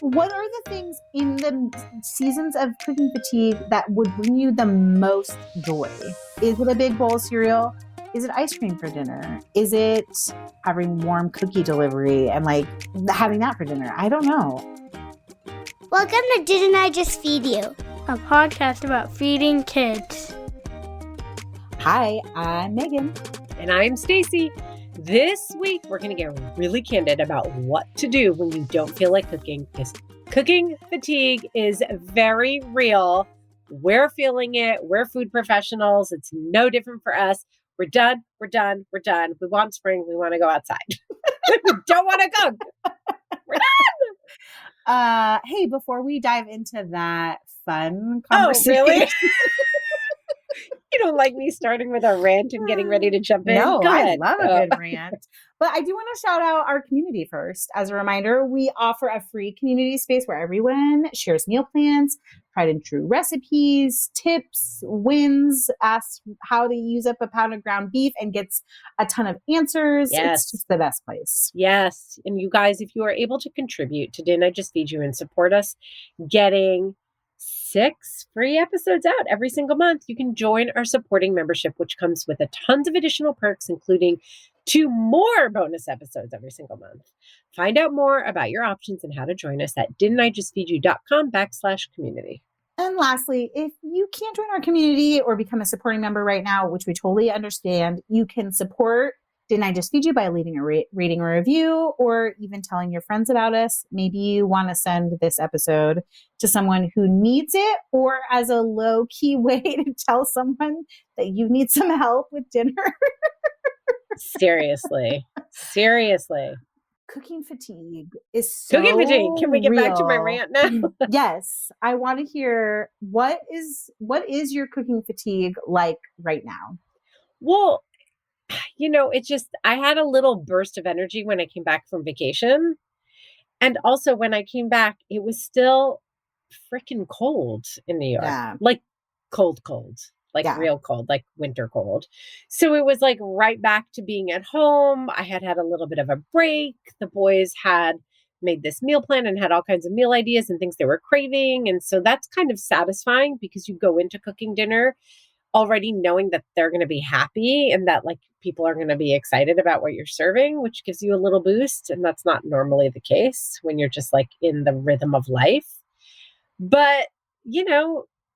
What are the things in the seasons of cooking fatigue that would bring you the most joy? Is it a big bowl of cereal? Is it ice cream for dinner? Is it having warm cookie delivery and like having that for dinner? I don't know. Welcome to Didn't I Just Feed You? A podcast about feeding kids. Hi, I'm Megan. And I'm Stacy. This week, we're going to get really candid about what to do when you don't feel like cooking, because cooking fatigue is very real. We're feeling it. We're food professionals. It's no different for us. We're done. We're done. We're done. We want spring. We want to go outside. We don't want to cook. We're done. Hey, before we dive into that fun conversation. Oh, really? You don't like me starting with a rant and getting ready to jump in? No, Go I ahead. love a good rant. But I do want to shout out our community first. As a reminder, we offer a free community space where everyone shares meal plans, tried and true recipes, tips, wins, asks how to use up a pound of ground beef, and gets a ton of answers. Yes. It's just the best place. Yes. And you guys, if you are able to contribute to Didn't I Just Feed You and support us getting 6 free episodes out every single month, you can join our supporting membership, which comes with a tons of additional perks, including 2 more bonus episodes every single month. Find out more about your options and how to join us at didn'tijustfeedyou.com/community. And lastly, if you can't join our community or become a supporting member right now, which we totally understand, you can support Didn't I Just Feed You by leaving a rating or review, or even telling your friends about us. Maybe you want to send this episode to someone who needs it, or as a low-key way to tell someone that you need some help with dinner. Seriously. Cooking fatigue is so Cooking fatigue. Can we get back to my real. rant now? Yes. I want to hear what is your cooking fatigue like right now? Well, it's just, I had a little burst of energy when I came back from vacation. And also when I came back, it was still freaking cold in New York. Yeah. Like cold, like real cold, like winter cold. So it was like right back to being at home. I had a little bit of a break. The boys had made this meal plan and had all kinds of meal ideas and things they were craving. And so that's kind of satisfying, because you go into cooking dinner already knowing that they're going to be happy and that like people are going to be excited about what you're serving, which gives you a little boost. And that's not normally the case when you're just like in the rhythm of life. But,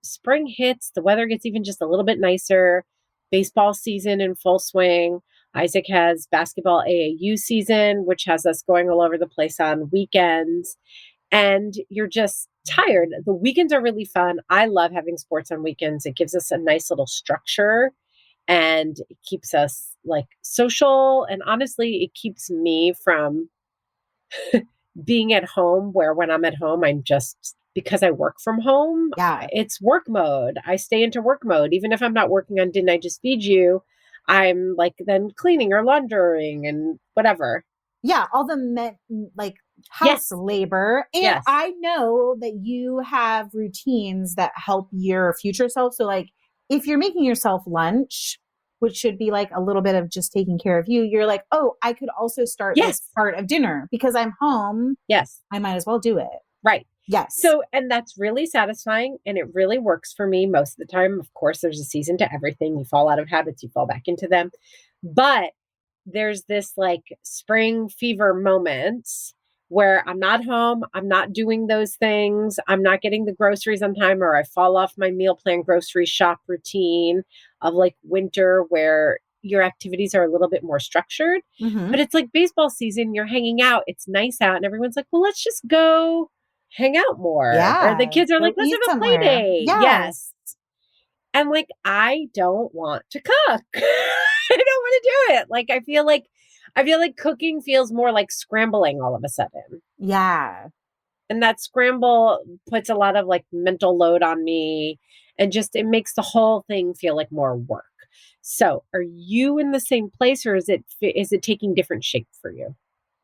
spring hits, the weather gets even just a little bit nicer, baseball season in full swing. Isaac has basketball AAU season, which has us going all over the place on weekends. And you're just tired. The weekends are really fun. I love having sports on weekends. It gives us a nice little structure and it keeps us like social. And honestly, it keeps me from being at home, where when I'm at home, I'm just, because I work from home, it's work mode. I stay into work mode. Even if I'm not working on Didn't I Just Feed You, I'm like then cleaning or laundering and whatever. Yeah, all the house labor. And I know that you have routines that help your future self. So like if you're making yourself lunch, which should be like a little bit of just taking care of you, you're like, oh, I could also start this part of dinner because I'm home. Yes. I might as well do it. Right. Yes. So, and that's really satisfying and it really works for me most of the time. Of course, there's a season to everything. You fall out of habits, you fall back into them. But there's this like spring fever moments where I'm not home, I'm not doing those things, I'm not getting the groceries on time, or I fall off my meal plan grocery shop routine of like winter where your activities are a little bit more structured. Mm-hmm. But it's like baseball season, you're hanging out, it's nice out, and everyone's like, well, let's just go hang out more. Yeah. Or the kids are like, let's have a play day. Yes. And like, I don't want to cook. I don't want to do it. Like, I feel like cooking feels more like scrambling all of a sudden. Yeah. And that scramble puts a lot of like mental load on me, and just, it makes the whole thing feel like more work. So are you in the same place, or is it taking different shape for you?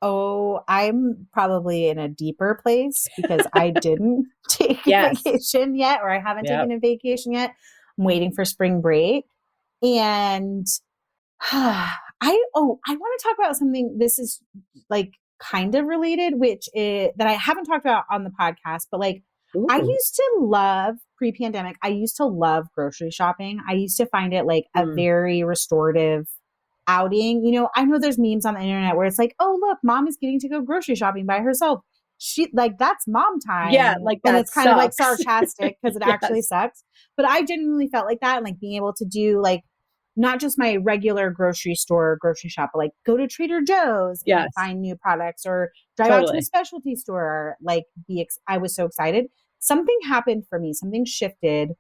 Oh, I'm probably in a deeper place because I didn't take a vacation yet, or I haven't taken a vacation yet. I'm waiting for spring break. And I want to talk about something. This is like kind of related, which is that I haven't talked about on the podcast, but like I Ooh. used to love pre-pandemic. I used to love grocery shopping. I used to find it like a very restorative outing. You know, I know there's memes on the internet where it's like, oh, look, mom is getting to go grocery shopping by herself. She like, that's mom time. Yeah, like that and it's kind of like sucks. sarcastic because it actually sucks. But I genuinely felt like that, and like being able to do like not just my regular grocery store grocery shop, but like go to Trader Joe's and find new products, or drive out to a specialty store. Like I was so excited. Something happened for me. Something shifted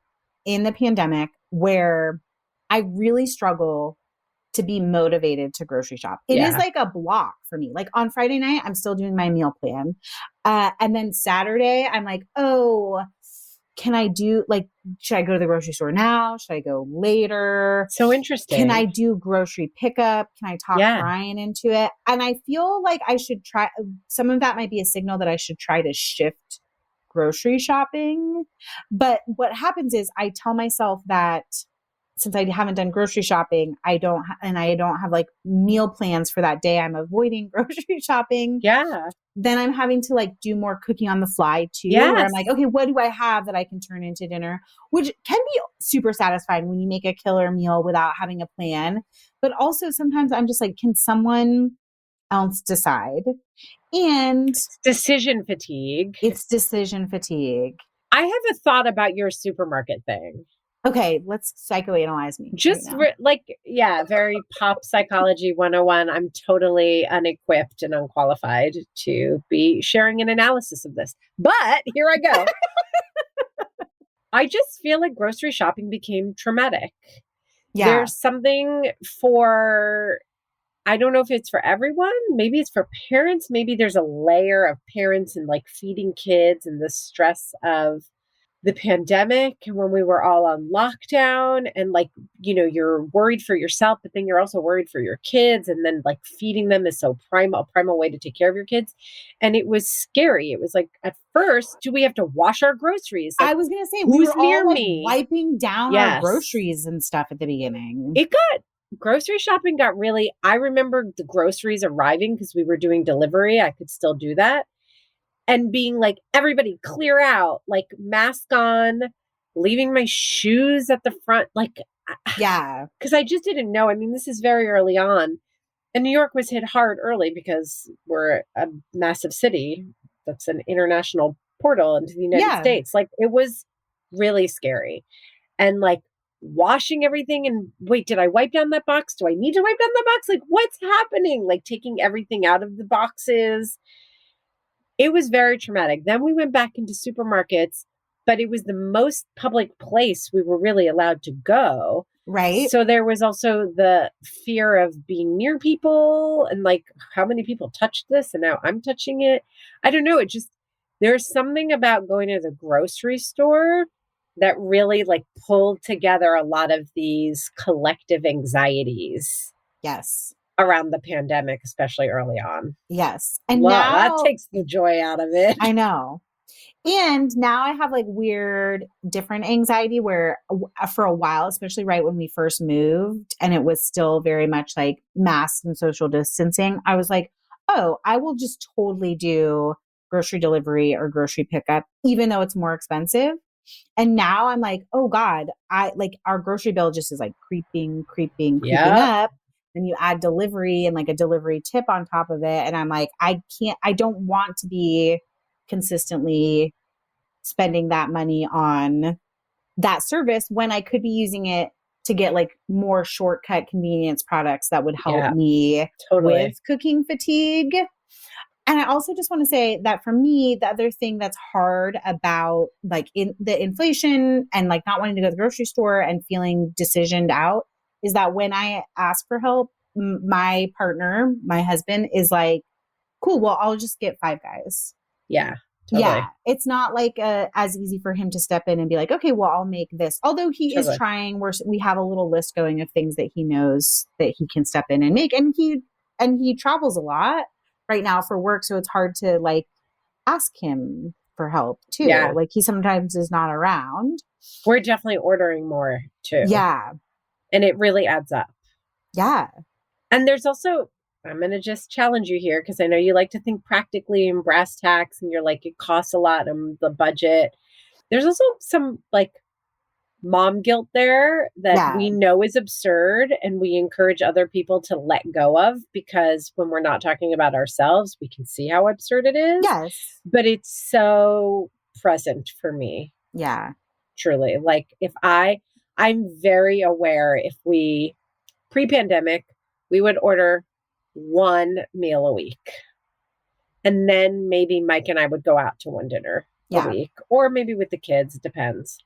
in the pandemic where I really struggle to be motivated to grocery shop. It is like a block for me. Like on Friday night, I'm still doing my meal plan. And then Saturday, I'm like, oh, can I do like, should I go to the grocery store now? Should I go later? So interesting. Can I do grocery pickup? Can I talk Brian into it? And I feel like I should try, some of that might be a signal that I should try to shift grocery shopping. But what happens is I tell myself that since I haven't done grocery shopping, I don't have like meal plans for that day. I'm avoiding grocery shopping. Yeah. Then I'm having to like do more cooking on the fly too. Yes. Where I'm like, okay, what do I have that I can turn into dinner? Which can be super satisfying when you make a killer meal without having a plan. But also sometimes I'm just like, can someone else decide? And it's decision fatigue. I have a thought about your supermarket thing. Okay, let's psychoanalyze me. Just very pop psychology 101. I'm totally unequipped and unqualified to be sharing an analysis of this. But here I go. I just feel like grocery shopping became traumatic. Yeah. There's something for, I don't know if it's for everyone. Maybe it's for parents. Maybe there's a layer of parents and like feeding kids and the stress of the pandemic and when we were all on lockdown and like, you know, you're worried for yourself, but then you're also worried for your kids. And then like feeding them is so primal way to take care of your kids. And it was scary. It was like, at first, do we have to wash our groceries? Like, I was going to say, we were all like wiping down our groceries and stuff at the beginning. Grocery shopping got really, I remember the groceries arriving because we were doing delivery. I could still do that. And being like, everybody clear out, like mask on, leaving my shoes at the front. Like, yeah. Because I just didn't know. I mean, this is very early on. And New York was hit hard early because we're a massive city. That's an international portal into the United States. Like, it was really scary. And like washing everything and wait, did I wipe down that box? Do I need to wipe down the box? Like, what's happening? Like taking everything out of the boxes. It was very traumatic. Then we went back into supermarkets, but it was the most public place we were really allowed to go. Right. So there was also the fear of being near people and like, how many people touched this? And now I'm touching it. I don't know. There's something about going to the grocery store that really like pulled together a lot of these collective anxieties. Yes. Around the pandemic, especially early on. Yes. And now that takes the joy out of it. I know. And now I have like weird different anxiety where for a while, especially right when we first moved and it was still very much like masks and social distancing, I was like, oh, I will just totally do grocery delivery or grocery pickup, even though it's more expensive. And now I'm like, oh God, our grocery bill just is like creeping up. And you add delivery and like a delivery tip on top of it. And I'm like, I don't want to be consistently spending that money on that service when I could be using it to get like more shortcut convenience products that would help me with cooking fatigue. And I also just want to say that for me, the other thing that's hard about like in the inflation and like not wanting to go to the grocery store and feeling decisioned out is that when I ask for help, my partner, my husband is like, cool, well, I'll just get Five Guys. Yeah. Totally. Yeah. It's not like as easy for him to step in and be like, okay, well, I'll make this. Although he is trying, we have a little list going of things that he knows that he can step in and make. And he travels a lot right now for work. So it's hard to like ask him for help too. Yeah. Like he sometimes is not around. We're definitely ordering more too. Yeah. And it really adds up. Yeah. And there's also, I'm going to just challenge you here because I know you like to think practically in brass tacks and you're like, it costs a lot on the budget. There's also some like mom guilt there that we know is absurd and we encourage other people to let go of because when we're not talking about ourselves, we can see how absurd it is. Yes. But it's so present for me. Yeah. Truly. Like I'm very aware if we pre-pandemic, we would order one meal a week. And then maybe Mike and I would go out to one dinner a week, or maybe with the kids, it depends.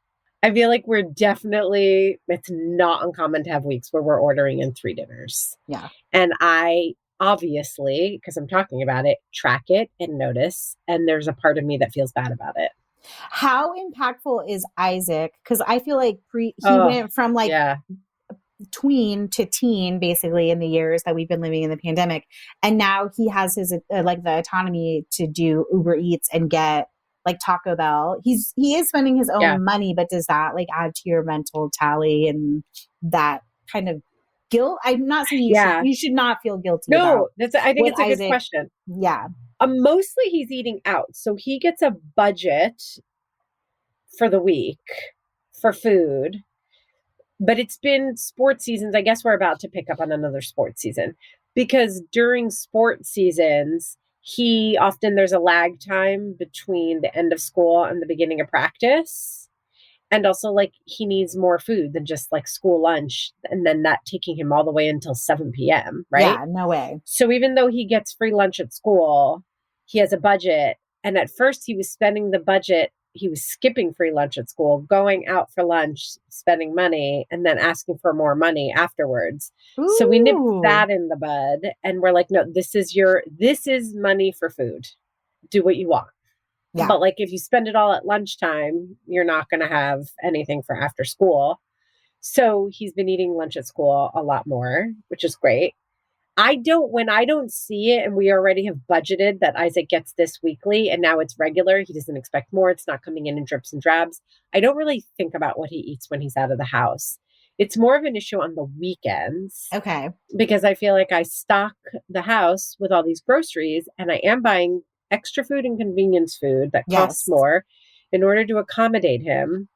I feel like it's not uncommon to have weeks where we're ordering in 3 dinners. Yeah. And I obviously, because I'm talking about it, track it and notice. And there's a part of me that feels bad about it. How impactful is Isaac? Because I feel like he went from like tween to teen basically in the years that we've been living in the pandemic. And now he has his like the autonomy to do Uber Eats and get like Taco Bell. He is spending his own money, but does that like add to your mental tally and that kind of guilt? I'm not saying you should not feel guilty. No, I think it's a good question. Yeah. Mostly he's eating out. So he gets a budget for the week for food, but it's been sports seasons. I guess we're about to pick up on another sports season because during sports seasons, there's a lag time between the end of school and the beginning of practice. And also like he needs more food than just like school lunch and then that taking him all the way until 7 p.m. Right? Yeah, no way. So even though he gets free lunch at school, he has a budget. And at first he was spending the budget. He was skipping free lunch at school, going out for lunch, spending money, and then asking for more money afterwards. Ooh. So we nipped that in the bud. And we're like, no, this is money for food. Do what you want. Yeah. But like if you spend it all at lunchtime, you're not going to have anything for after school. So he's been eating lunch at school a lot more, which is great. When I don't see it and we already have budgeted that Isaac gets this weekly and now it's regular, he doesn't expect more. It's not coming in drips and drabs. I don't really think about what he eats when he's out of the house. It's more of an issue on the weekends. Okay. Because I feel like I stock the house with all these groceries and I am buying extra food and convenience food that costs more in order to accommodate him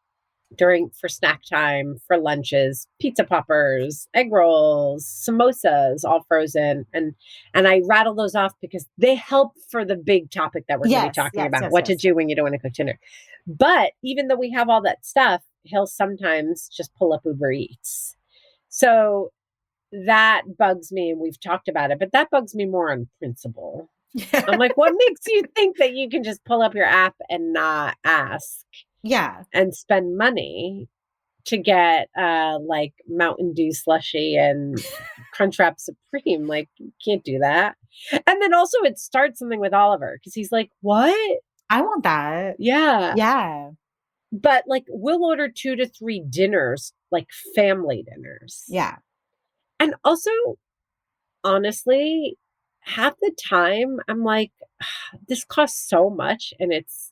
for snack time, for lunches, pizza poppers, egg rolls, samosas, all frozen. And I rattle those off because they help for the big topic that we're going to be talking about, what to do when you don't want to cook dinner. But even though we have all that stuff, he'll sometimes just pull up Uber Eats. So that bugs me, and we've talked about it, but that bugs me more on principle. I'm like, what makes you think that you can just pull up your app and not ask? Yeah. And spend money to get like Mountain Dew slushy and Crunchwrap Supreme. Like, you can't do that. And then also it starts something with Oliver because he's like, what? I want that. Yeah. Yeah. But like we'll order 2 to 3 dinners, like family dinners. Yeah. And also, honestly, half the time I'm like, this costs so much and it's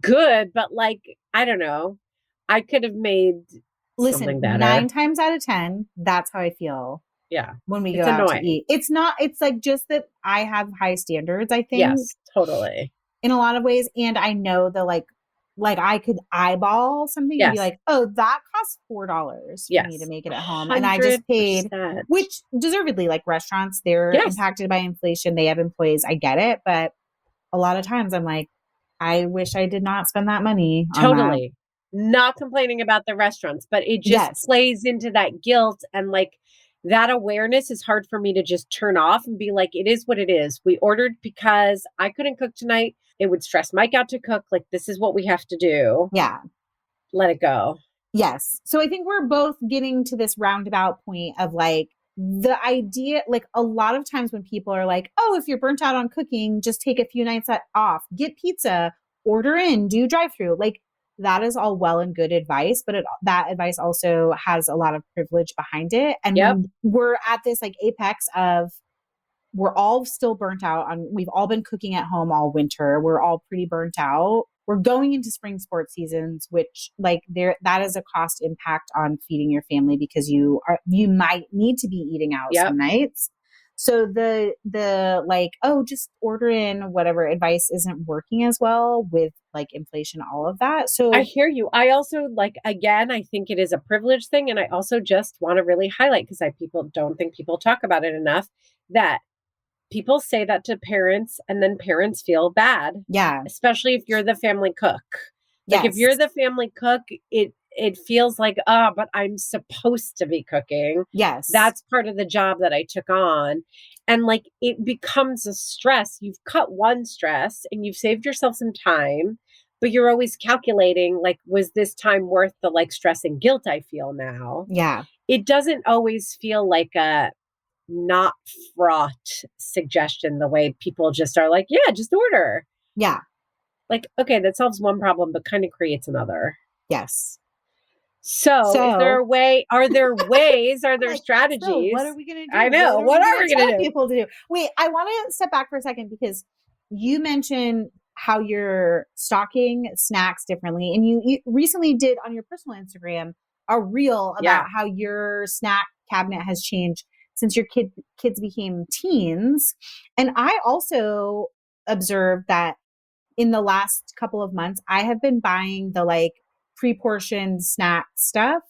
good, but like, I don't know. I could have made something better. 9 times out of 10, that's how I feel. Yeah. When we go out to eat. It's like just that I have high standards, I think. Yes, totally. In a lot of ways. And I know that like I could eyeball something and be like, oh, that costs $4 for me to make it at home. 100%. And I just paid, which deservedly, like restaurants, they're impacted by inflation. They have employees. I get it. But a lot of times I'm like, I wish I did not spend that money. Totally. Not complaining about the restaurants, but it just plays into that guilt. And like that awareness is hard for me to just turn off and be like, it is what it is. We ordered because I couldn't cook tonight. It would stress Mike out to cook. Like, this is what we have to do. Yeah. Let it go. Yes. So I think we're both getting to this roundabout point of like, the idea, like a lot of times when people are like, oh, if you're burnt out on cooking, just take a few nights off, get pizza, order in, do drive-through. Like that is all well and good advice, but that advice also has a lot of privilege behind it. And when we're at this like apex of, we're all still burnt out we've all been cooking at home all winter. We're all pretty burnt out. We're going into spring sports seasons, which like that is a cost impact on feeding your family because you might need to be eating out some nights. So the like, oh, just order in whatever advice isn't working as well with like inflation, all of that. So I hear you. I also like, again, I think it is a privilege thing. And I also just want to really highlight, because people don't think people talk about it enough, that people say that to parents and then parents feel bad. yeah. Especially if you're the family cook. Like if you're the family cook, it feels like, but I'm supposed to be cooking. Yes. That's part of the job that I took on. And like, it becomes a stress. You've cut one stress and you've saved yourself some time, but you're always calculating, like, was this time worth the like stress and guilt I feel now? Yeah. It doesn't always feel like a not fraught suggestion the way people just are like, yeah, just order. Yeah. Like, okay, that solves one problem, but kind of creates another. Yes. So is there a way? Are there ways? Are there like, strategies? So what are we going to do? I know. What are we going to do? People to do? Wait, I want to step back for a second because you mentioned how you're stocking snacks differently, and you recently did on your personal Instagram a reel about how your snack cabinet has changed since your kids became teens. And I also observed that in the last couple of months, I have been buying the like pre-portioned snack stuff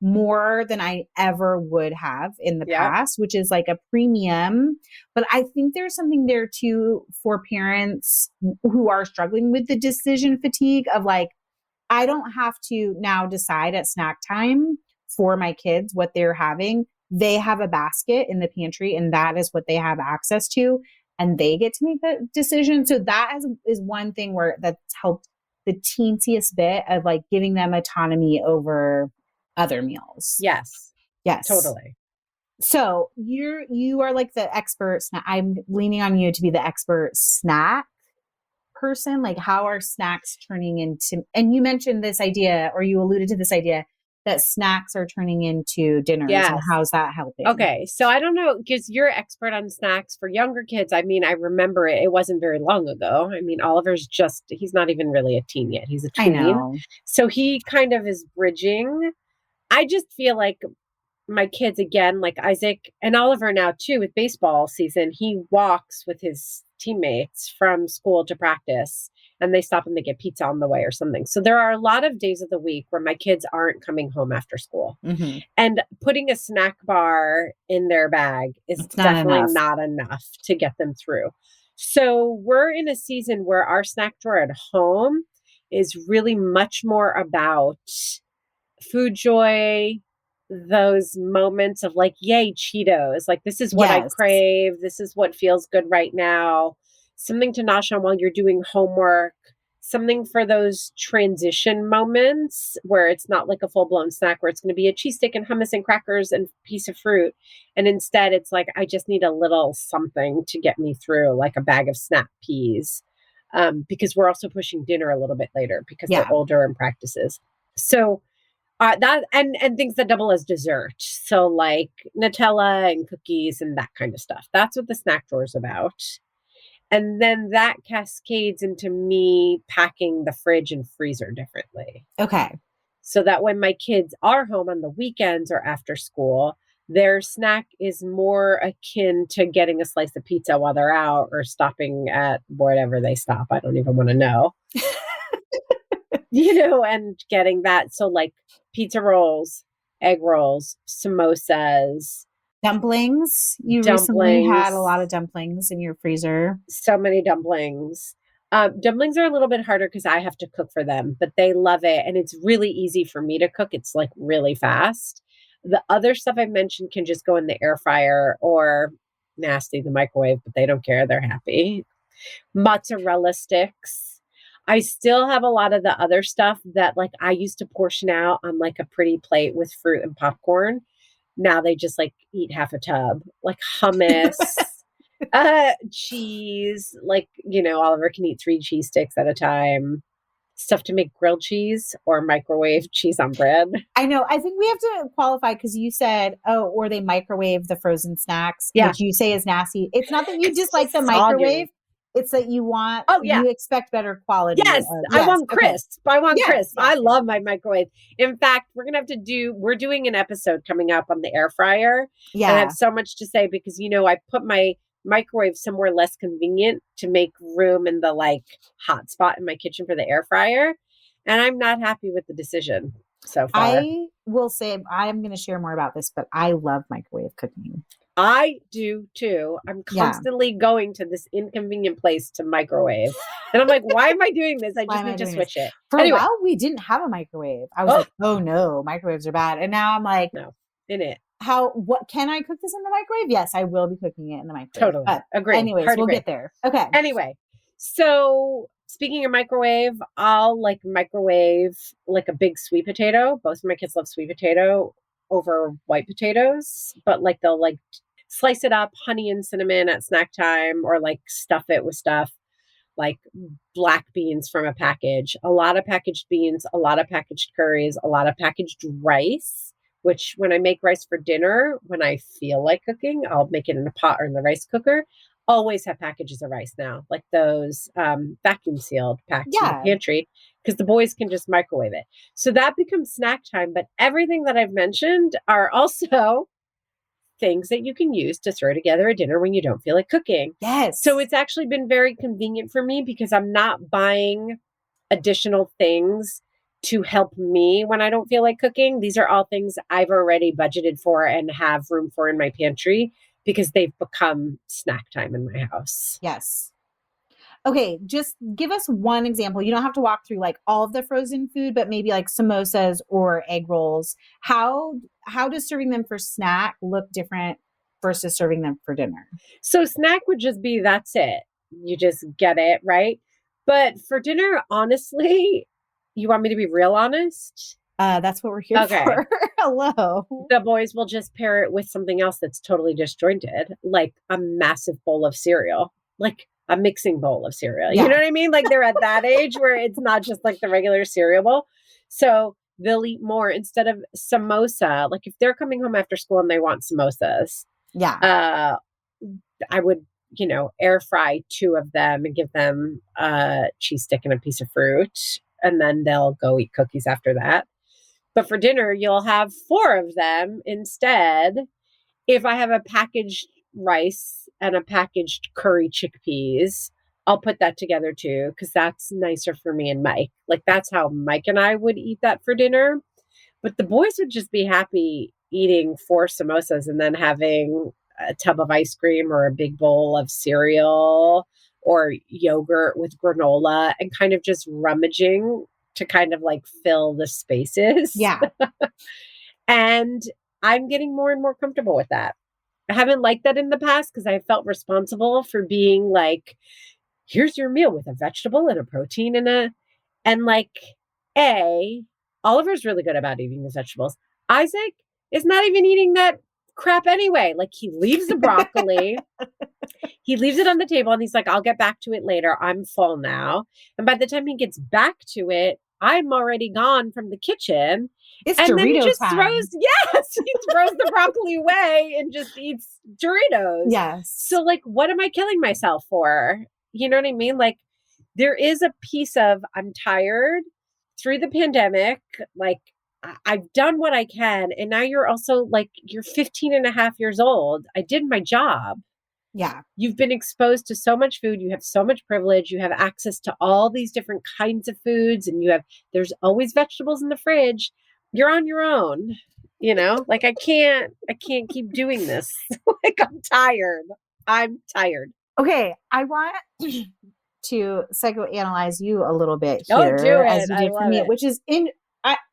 more than I ever would have in the past, which is like a premium. But I think there's something there too for parents who are struggling with the decision fatigue of like, I don't have to now decide at snack time for my kids what they're having. They have a basket in the pantry and that is what they have access to. And they get to make the decision. So that is one thing where that's helped the teensiest bit of like giving them autonomy over other meals. Yes. Yes. Totally. So you are like the expert. I'm leaning on you to be the expert snack person. Like, how are snacks turning into, and you mentioned this idea, or you alluded to this idea that snacks are turning into dinners. Yes. And how's that helping? Okay. So I don't know, because you're expert on snacks for younger kids. I mean, I remember it wasn't very long ago. I mean, Oliver's he's not even really a teen yet. He's a tween. I know. So he kind of is bridging. I just feel like my kids, again, like Isaac and Oliver now too, with baseball season, he walks with his teammates from school to practice and they stop and they get pizza on the way or something. So there are a lot of days of the week where my kids aren't coming home after school. Mm-hmm. And putting a snack bar in their bag is definitely not enough to get them through. So we're in a season where our snack drawer at home is really much more about food joy, those moments of like, yay, Cheetos. Like, this is what I crave. This is what feels good right now. Something to nosh on while you're doing homework. Something for those transition moments where it's not like a full-blown snack where it's going to be a cheese stick and hummus and crackers and a piece of fruit. And instead it's like, I just need a little something to get me through, like a bag of snap peas. Because we're also pushing dinner a little bit later because they're older in practices. So that and things that double as dessert. So like Nutella and cookies and that kind of stuff. That's what the snack drawer is about. And then that cascades into me packing the fridge and freezer differently. Okay. So that when my kids are home on the weekends or after school, their snack is more akin to getting a slice of pizza while they're out or stopping at wherever they stop. I don't even want to know. And getting that. So like pizza rolls, egg rolls, samosas, dumplings. You recently had a lot of dumplings in your freezer. So many dumplings. Dumplings are a little bit harder because I have to cook for them, but they love it. And it's really easy for me to cook. It's like really fast. The other stuff I mentioned can just go in the air fryer or nasty, the microwave, but they don't care. They're happy. Mozzarella sticks. I still have a lot of the other stuff that like I used to portion out on like a pretty plate with fruit and popcorn. Now they just like eat half a tub, like hummus, cheese, like, Oliver can eat 3 cheese sticks at a time, stuff to make grilled cheese or microwave cheese on bread. I know. I think we have to qualify because you said, or they microwave the frozen snacks, which you say is nasty. It's not that you dislike the microwave. It's that you want, Oh, yeah. you expect better quality. Yes, I want crisp. I want crisp. I yes. love my microwave. In fact, we're doing an episode coming up on the air fryer. Yeah. And I have so much to say because, I put my microwave somewhere less convenient to make room in the like hot spot in my kitchen for the air fryer. And I'm not happy with the decision so far. I will say, I'm going to share more about this, but I love microwave cooking. I do too. I'm constantly going to this inconvenient place to microwave. And I'm like, why am I doing this? I just need to switch it. For a while, we didn't have a microwave. I was like, oh no, microwaves are bad. And now I'm like, no, in it. What can I cook this in the microwave? Yes, I will be cooking it in the microwave. Totally. But agree. Anyways, we'll get there. Okay. Anyway, so speaking of microwave, I'll like microwave like a big sweet potato. Both of my kids love sweet potato over white potatoes, but like they'll like slice it up, honey and cinnamon at snack time, or like stuff it with stuff like black beans from a package, a lot of packaged beans, a lot of packaged curries, a lot of packaged rice, which when I make rice for dinner, when I feel like cooking, I'll make it in a pot or in the rice cooker. Always have packages of rice now, like those vacuum sealed packs in the pantry, because the boys can just microwave it. So that becomes snack time. But everything that I've mentioned are also things that you can use to throw together a dinner when you don't feel like cooking. Yes. So it's actually been very convenient for me because I'm not buying additional things to help me when I don't feel like cooking. These are all things I've already budgeted for and have room for in my pantry because they've become snack time in my house. Yes. Okay, just give us one example. You don't have to walk through like all of the frozen food, but maybe like samosas or egg rolls. How does serving them for snack look different versus serving them for dinner? So snack would just be, that's it. You just get it, right? But for dinner, honestly, you want me to be real honest? That's what we're here for. Hello. The boys will just pair it with something else that's totally disjointed, like a massive bowl of cereal, like a mixing bowl of cereal. Yeah. You know what I mean? Like they're at that age where it's not just like the regular cereal bowl. So they'll eat more instead of samosa. Like if they're coming home after school and they want samosas, I would, air fry 2 of them and give them a cheese stick and a piece of fruit. And then they'll go eat cookies after that. But for dinner, you'll have 4 of them instead. If I have a packaged rice and a packaged curry chickpeas, I'll put that together too, because that's nicer for me and Mike. Like that's how Mike and I would eat that for dinner. But the boys would just be happy eating 4 samosas and then having a tub of ice cream or a big bowl of cereal or yogurt with granola and kind of just rummaging to kind of like fill the spaces. Yeah. And I'm getting more and more comfortable with that. I haven't liked that in the past because I felt responsible for being like, here's your meal with a vegetable and a protein and like, Oliver's really good about eating the vegetables. Isaac is not even eating that crap anyway. Like he leaves the broccoli, he leaves it on the table and he's like, I'll get back to it later. I'm full now. And by the time he gets back to it, I'm already gone from the kitchen. It's and Dorito then he just time. he throws the broccoli away and just eats Doritos. Yes. So like, what am I killing myself for? You know what I mean? Like there is a piece of, I'm tired through the pandemic. Like I've done what I can. And now you're also like, you're 15 and a half years old. I did my job. Yeah. You've been exposed to so much food. You have so much privilege. You have access to all these different kinds of foods and there's always vegetables in the fridge. You're on your own, like I can't keep doing this. Like I'm tired. Okay. I want to psychoanalyze you a little bit here. Oh, do it. As you did for me, it. which is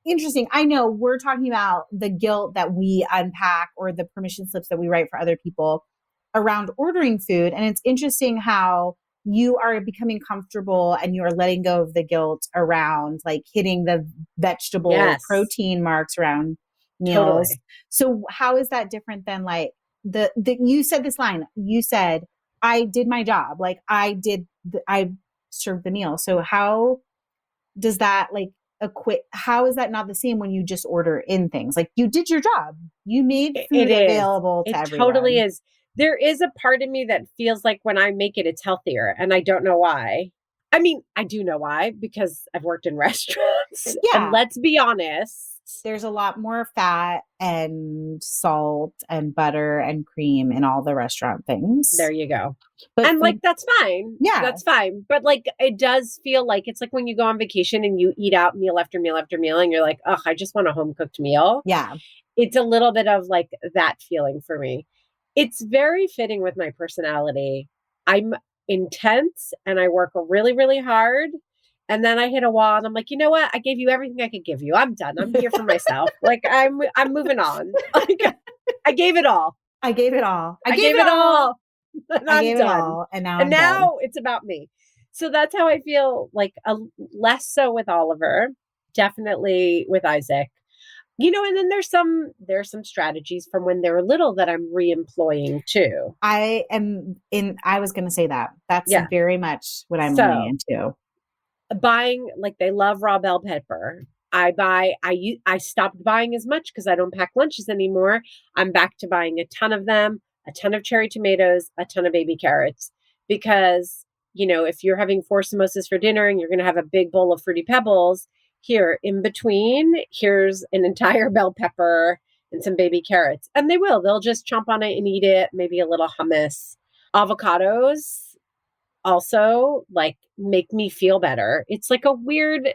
interesting. I know we're talking about the guilt that we unpack or the permission slips that we write for other people around ordering food. And it's interesting how you are becoming comfortable and you're letting go of the guilt around like hitting the vegetable protein marks around meals. Totally. So how is that different than like you said this line, you said, I did my job. Like I served the meal. So how does that like how is that not the same when you just order in things? Like you did your job. You made food available to everyone. It totally is. There is a part of me that feels like when I make it, it's healthier, and I don't know why. I mean, I do know why, because I've worked in restaurants. Yeah. And let's be honest. There's a lot more fat and salt and butter and cream in all the restaurant things. There you go. But and like, that's fine. Yeah. That's fine. But like, it does feel like it's like when you go on vacation and you eat out meal after meal after meal and you're like, oh, I just want a home cooked meal. Yeah. It's a little bit of like that feeling for me. It's very fitting with my personality. I'm intense and I work really, really hard. And then I hit a wall and I'm like, you know what? I gave you everything I could give you. I'm done. I'm here for myself. Like I'm moving on. Like, I gave it all. I gave it all. I gave it all. And I I'm gave done. it all. And now, now it's about me. So that's how I feel, like less so with Oliver, definitely with Isaac. You know, and then there's some strategies from when they were little that I'm re-employing too. I was going to say that. That's very much what I'm really into. Buying, like, they love raw bell pepper. I stopped buying as much because I don't pack lunches anymore. I'm back to buying a ton of them, a ton of cherry tomatoes, a ton of baby carrots, because, you know, if you're having 4 samosas for dinner and you're going to have a big bowl of Fruity Pebbles, here in between, here's an entire bell pepper and some baby carrots. And they'll just chomp on it and eat it, maybe a little hummus. Avocados also, like, make me feel better. It's like a weird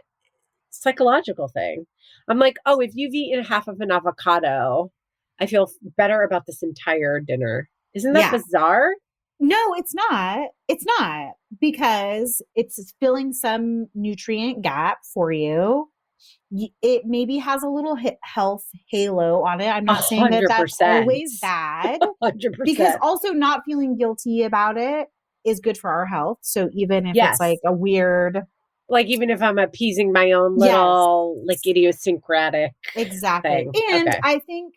psychological thing. I'm like, oh, if you've eaten half of an avocado, I feel better about this entire dinner. Isn't that bizarre? No, it's not. It's not, because it's filling some nutrient gap for you. It maybe has a little health halo on it. I'm not saying that that's always bad. 100%. Because also not feeling guilty about it is good for our health. So even if it's like a weird... Like, even if I'm appeasing my own little, like, idiosyncratic thing. And I think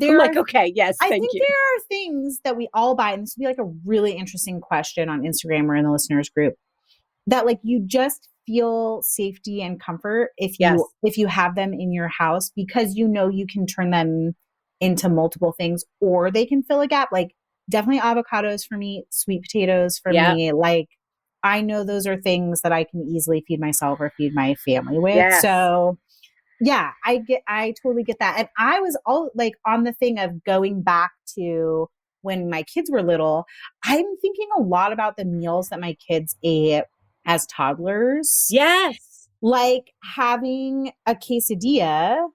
I'm like, okay, yes, I thank think you. there are things that we all buy, and this would be like a really interesting question on Instagram or in the listeners group, that like you just feel safety and comfort if you have them in your house, because you know you can turn them into multiple things, or they can fill a gap. Like, definitely avocados for me, sweet potatoes for me. Like, I know those are things that I can easily feed myself or feed my family with. Yes. So yeah, I totally get that. And I was all like on the thing of going back to when my kids were little. I'm thinking a lot about the meals that my kids ate as toddlers. Yes. Like having a quesadilla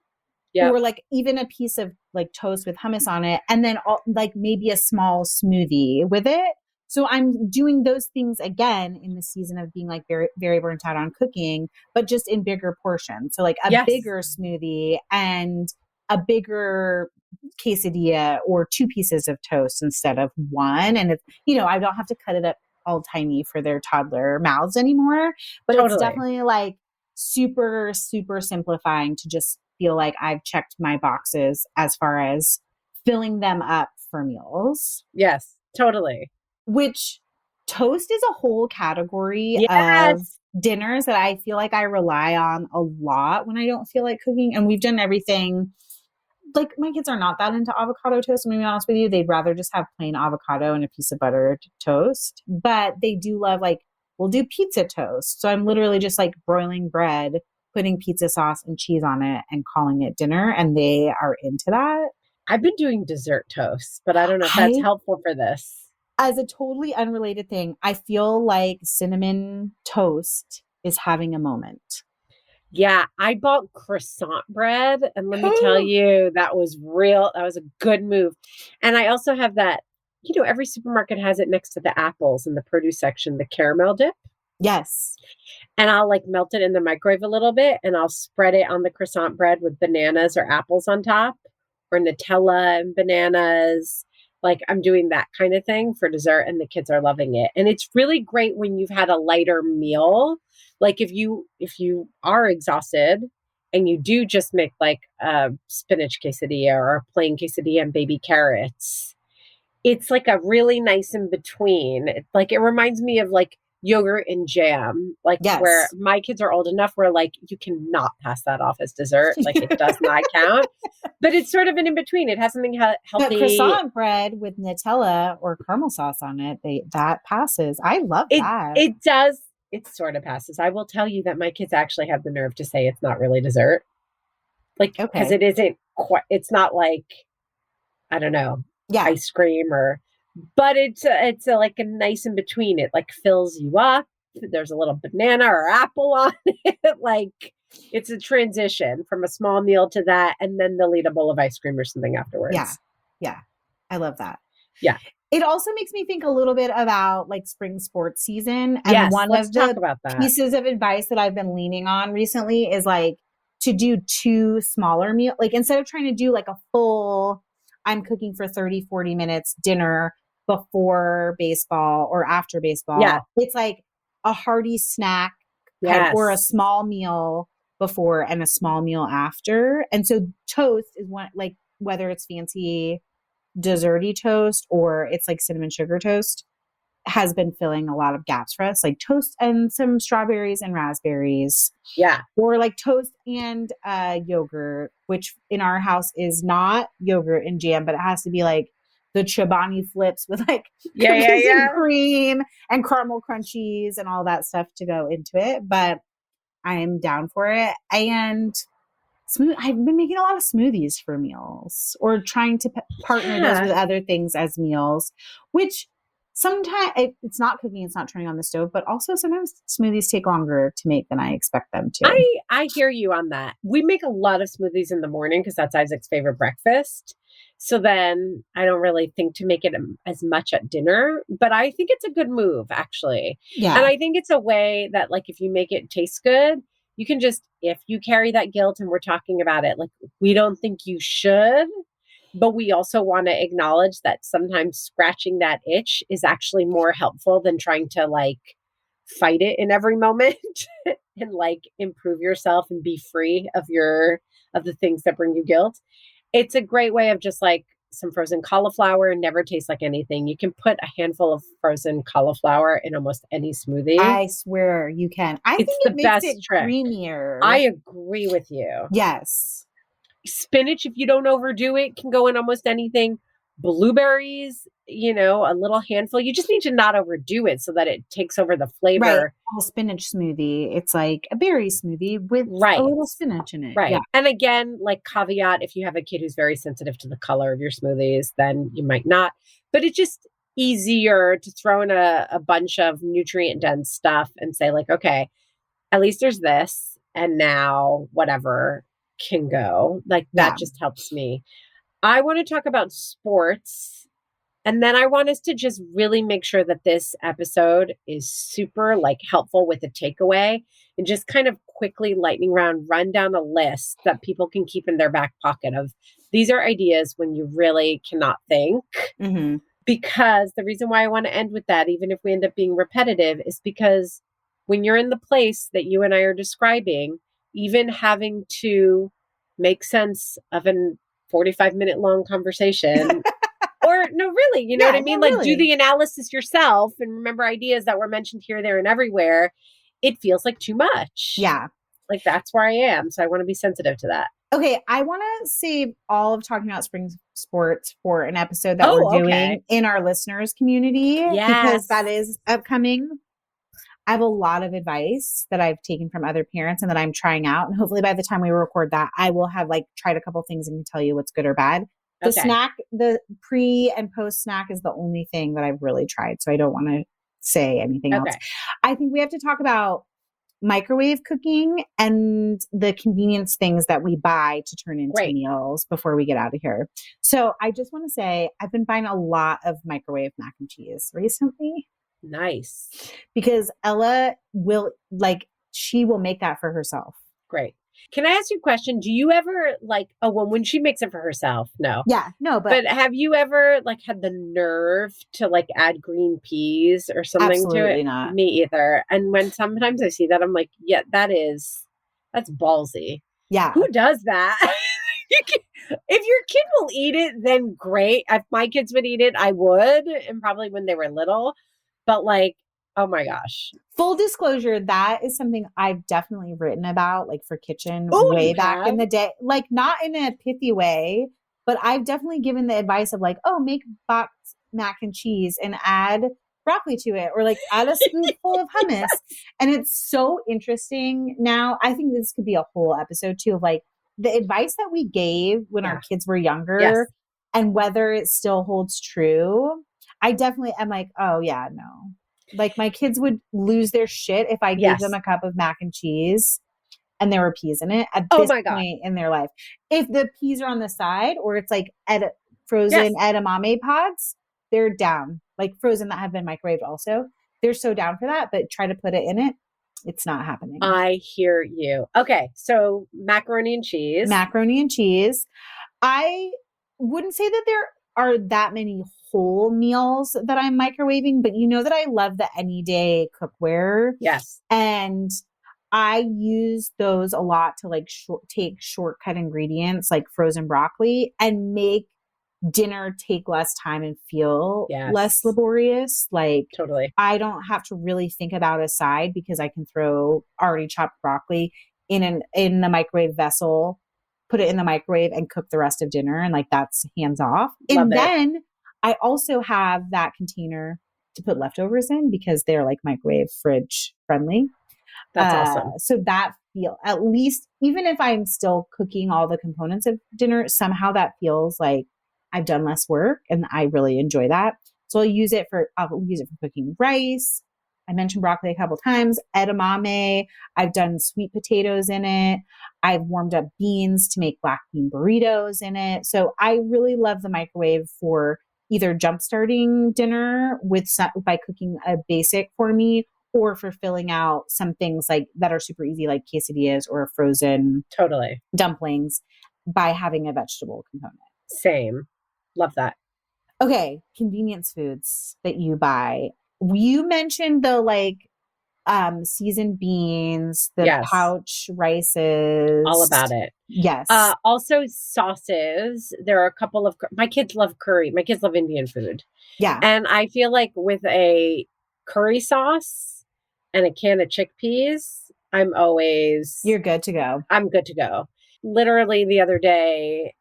or like even a piece of like toast with hummus on it. And then like maybe a small smoothie with it. So I'm doing those things again in the season of being like very, very burnt out on cooking, but just in bigger portions. So like a bigger smoothie and a bigger quesadilla, or 2 pieces of toast instead of 1. And it's, you know, I don't have to cut it up all tiny for their toddler mouths anymore, but it's definitely like super, super simplifying to just feel like I've checked my boxes as far as filling them up for meals. Yes, totally. Which toast is a whole category of dinners that I feel like I rely on a lot when I don't feel like cooking. And we've done everything. Like, my kids are not that into avocado toast. I'm going to be honest with you. They'd rather just have plain avocado and a piece of buttered toast. But they do love, like, we'll do pizza toast. So I'm literally just like broiling bread, putting pizza sauce and cheese on it and calling it dinner. And they are into that. I've been doing dessert toast, but I don't know if that's helpful for this. As a totally unrelated thing, I feel like cinnamon toast is having a moment. Yeah, I bought croissant bread, and let me tell you, that was a good move. And I also have that, you know, every supermarket has it next to the apples in the produce section, the caramel dip. Yes. And I'll like melt it in the microwave a little bit, and I'll spread it on the croissant bread with bananas or apples on top, or Nutella and bananas. Like, I'm doing that kind of thing for dessert, and the kids are loving it. And it's really great when you've had a lighter meal. Like, if you are exhausted and you do just make like a spinach quesadilla or a plain quesadilla and baby carrots, it's like a really nice in between. It reminds me of like yogurt and jam, like Yes. where my kids are old enough where like you cannot pass that off as dessert. Like it does not count, but it's sort of an in between. It has something But healthy. croissant bread with Nutella or caramel sauce on it, that passes. I love that. It does. It sort of passes. I will tell you that my kids actually have the nerve to say it's not really dessert. Like, because it isn't quite, it's not like, I don't know, ice cream but it's like a nice in between. It like fills you up. There's a little banana or apple on it. Like it's a transition from a small meal to that. And then they'll eat a bowl of ice cream or something afterwards. Yeah. Yeah. I love that. Yeah. It also makes me think a little bit about like spring sports season. And yes, one let's of talk the about that. pieces of advice that I've been leaning on recently is like to do 2 smaller meals. Like instead of trying to do like a full, I'm cooking for 30, 40 minutes dinner before baseball or after baseball. Yeah. It's like a hearty snack or a small meal before and a small meal after. And so toast is one, like whether it's fancy desserty toast or it's like cinnamon sugar toast, has been filling a lot of gaps for us, like toast and some strawberries and raspberries. Yeah. Or like toast and yogurt, which in our house is not yogurt and jam, but it has to be like the Chobani flips with like cookies and cream and caramel crunchies and all that stuff to go into it. But I am down for it. And I've been making a lot of smoothies for meals or trying to partner those with other things as meals, which sometimes it's not cooking, it's not turning on the stove, but also sometimes smoothies take longer to make than I expect them to. I hear you on that. We make a lot of smoothies in the morning because that's Isaac's favorite breakfast. So then I don't really think to make it as much at dinner, but I think it's a good move actually. Yeah. And I think it's a way that like, if you make it taste good, you can just, if you carry that guilt and we're talking about it, like we don't think you should, but we also want to acknowledge that sometimes scratching that itch is actually more helpful than trying to like fight it in every moment and like improve yourself and be free of the things that bring you guilt. It's a great way of just like some frozen cauliflower and never tastes like anything. You can put a handful of frozen cauliflower in almost any smoothie. I swear you can. I think it makes it creamier. I agree with you. Yes. Spinach, if you don't overdo it, can go in almost anything. Blueberries, a little handful. You just need to not overdo it so that it takes over the flavor. Right. A spinach smoothie, it's like a berry smoothie with a little spinach in it. Right. Yeah. And again, like caveat, if you have a kid who's very sensitive to the color of your smoothies, then you might not. But it's just easier to throw in a bunch of nutrient dense stuff and say like, okay, at least there's this. And now whatever can go. Like that just helps me. I want to talk about sports. And then I want us to just really make sure that this episode is super like helpful with a takeaway and just kind of quickly lightning round, run down a list that people can keep in their back pocket of these are ideas when you really cannot think. Mm-hmm. Because the reason why I want to end with that, even if we end up being repetitive, is because when you're in the place that you and I are describing, even having to make sense of an 45-minute long conversation or no, really, you know what I mean? Like do the analysis yourself and remember ideas that were mentioned here, there, and everywhere. It feels like too much. Yeah. Like that's where I am. So I want to be sensitive to that. Okay. I want to save all of talking about spring sports for an episode that we're doing in our listeners community because that is upcoming. I have a lot of advice that I've taken from other parents and that I'm trying out. And hopefully by the time we record that, I will have like tried a couple things and can tell you what's good or bad. The snack, the pre and post snack is the only thing that I've really tried. So I don't want to say anything else. I think we have to talk about microwave cooking and the convenience things that we buy to turn into meals before we get out of here. So I just want to say I've been buying a lot of microwave mac and cheese recently. Nice. Because Ella she will make that for herself. Great. Can I ask you a question? Do you ever when she makes it for herself? No. Yeah, no, but have you ever had the nerve to add green peas or something to it? Absolutely not. Me either. And when sometimes I see that, I'm like, yeah, that's ballsy. Yeah. Who does that? If your kid will eat it, then great. If my kids would eat it, I would. And probably when they were little. But Oh my gosh. Full disclosure, that is something I've definitely written about, like for kitchen Oh, way you back in have? the day. Like not in a pithy way, but I've definitely given the advice of like, oh, make boxed mac and cheese and add broccoli to it, or like add a spoonful of hummus. And it's so interesting now. I think this could be a whole episode too of like the advice that we gave when our kids were younger Yes. and whether it still holds true. I definitely am like, oh yeah, no. Like my kids would lose their shit if I gave them a cup of mac and cheese and there were peas in it at Oh this my God. point in their life. If the peas are on the side or it's like frozen edamame pods, they're down. Like frozen that have been microwaved also. They're so down for that, but try to put it in it. It's not happening. I hear you. Okay. So macaroni and cheese. Macaroni and cheese. I wouldn't say that there are that many whole meals that I'm microwaving, but you know that I love the any day cookware. Yes. And I use those a lot to like take shortcut ingredients like frozen broccoli and make dinner take less time and feel less laborious. Like totally. I don't have to really think about a side because I can throw already chopped broccoli in the microwave vessel, put it in the microwave and cook the rest of dinner. And like, that's hands off. And then I also have that container to put leftovers in because they're like microwave fridge friendly. That's awesome. So that feel, at least, even if I'm still cooking all the components of dinner, somehow that feels like I've done less work and I really enjoy that. So I'll use it for cooking rice. I mentioned broccoli a couple times, edamame. I've done sweet potatoes in it. I've warmed up beans to make black bean burritos in it. So I really love the microwave for either jumpstarting dinner by cooking a basic for me, or for filling out some things like that are super easy, like quesadillas or frozen dumplings by having a vegetable component. Same. Love that. Okay. Convenience foods that you buy. You mentioned the like seasoned beans, the pouch rices. All about it. Yes. Also sauces. There are a couple of, my kids love curry. My kids love Indian food. Yeah. And I feel like with a curry sauce and a can of chickpeas, you're good to go. I'm good to go. Literally the other day,